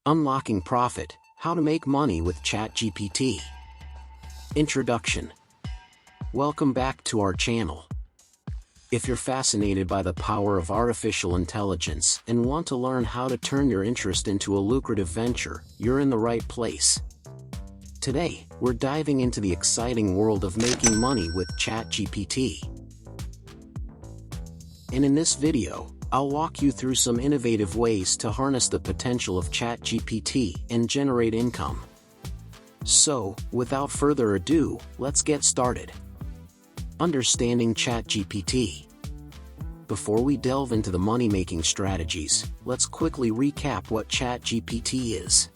Unlocking Profit: How to Make Money with ChatGPT. Introduction. Welcome back to our channel. If you're fascinated by the power of artificial intelligence and want to learn how to turn your interest into a lucrative venture, you're in the right place. Today, we're diving into the exciting world of making money with ChatGPT. And in this video, I'll walk you through some innovative ways to harness the potential of ChatGPT and generate income. So, without further ado, let's get started. Understanding ChatGPT. Before we delve into the money-making strategies, let's quickly recap what ChatGPT is.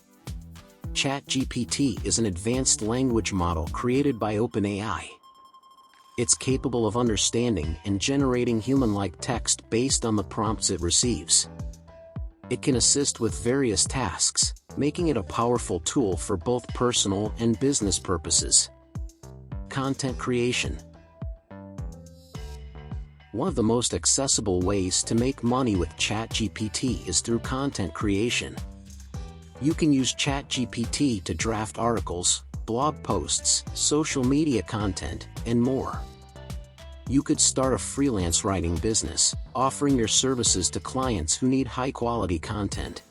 ChatGPT is an advanced language model created by OpenAI. It's capable of understanding and generating human-like text based on the prompts it receives. It can assist with various tasks, making it a powerful tool for both personal and business purposes. Content creation. One of the most accessible ways to make money with ChatGPT is through content creation. You can use ChatGPT to draft articles, blog posts, social media content, and more. You could start a freelance writing business, offering your services to clients who need high-quality content.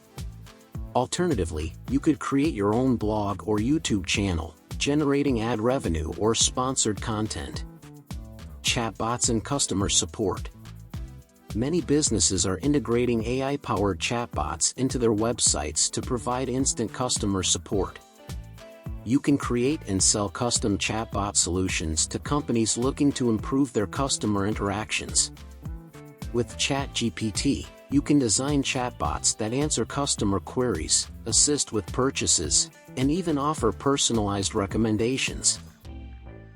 Alternatively, you could create your own blog or YouTube channel, generating ad revenue or sponsored content. Chatbots and customer support. Many businesses are integrating AI-powered chatbots into their websites to provide instant customer support. You can create and sell custom chatbot solutions to companies looking to improve their customer interactions. With ChatGPT, you can design chatbots that answer customer queries, assist with purchases, and even offer personalized recommendations.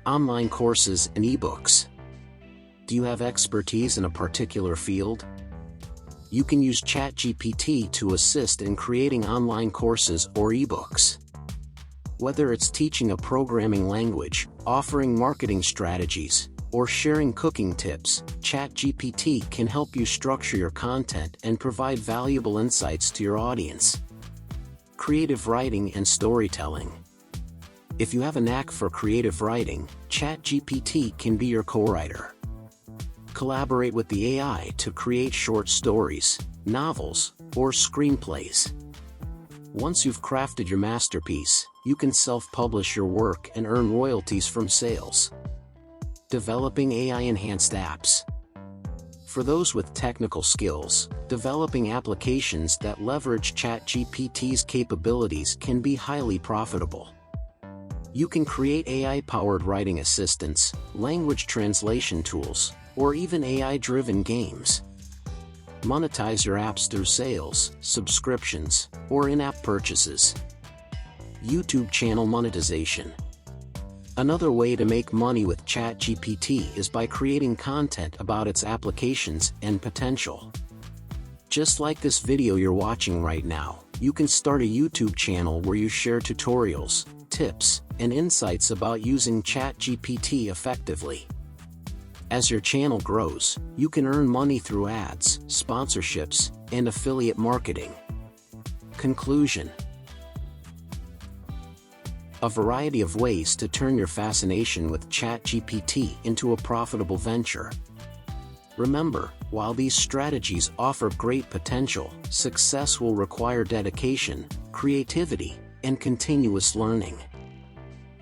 Online courses and ebooks. Do you have expertise in a particular field? You can use ChatGPT to assist in creating online courses or ebooks. Whether it's teaching a programming language, offering marketing strategies, or sharing cooking tips, ChatGPT can help you structure your content and provide valuable insights to your audience. Creative writing and storytelling. If you have a knack for creative writing, ChatGPT can be your co-writer. Collaborate with the AI to create short stories, novels, or screenplays. Once you've crafted your masterpiece, you can self-publish your work and earn royalties from sales. Developing AI-enhanced apps. For those with technical skills, developing applications that leverage ChatGPT's capabilities can be highly profitable. You can create AI-powered writing assistants, language translation tools, or even AI-driven games. Monetize your apps through sales, subscriptions, or in-app purchases. YouTube channel monetization. Another way to make money with ChatGPT is by creating content about its applications and potential. Just like this video you're watching right now, you can start a YouTube channel where you share tutorials, tips, and insights about using ChatGPT effectively. As your channel grows, you can earn money through ads, sponsorships, and affiliate marketing. Conclusion. A variety of ways to turn your fascination with ChatGPT into a profitable venture. Remember, while these strategies offer great potential, success will require dedication, creativity, and continuous learning.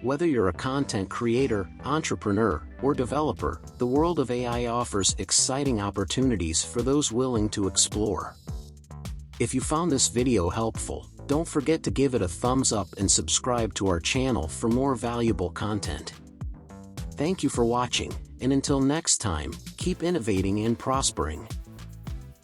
Whether you're a content creator, entrepreneur, or developer, the world of AI offers exciting opportunities for those willing to explore. If you found this video helpful, don't forget to give it a thumbs up and subscribe to our channel for more valuable content. Thank you for watching, and until next time, keep innovating and prospering.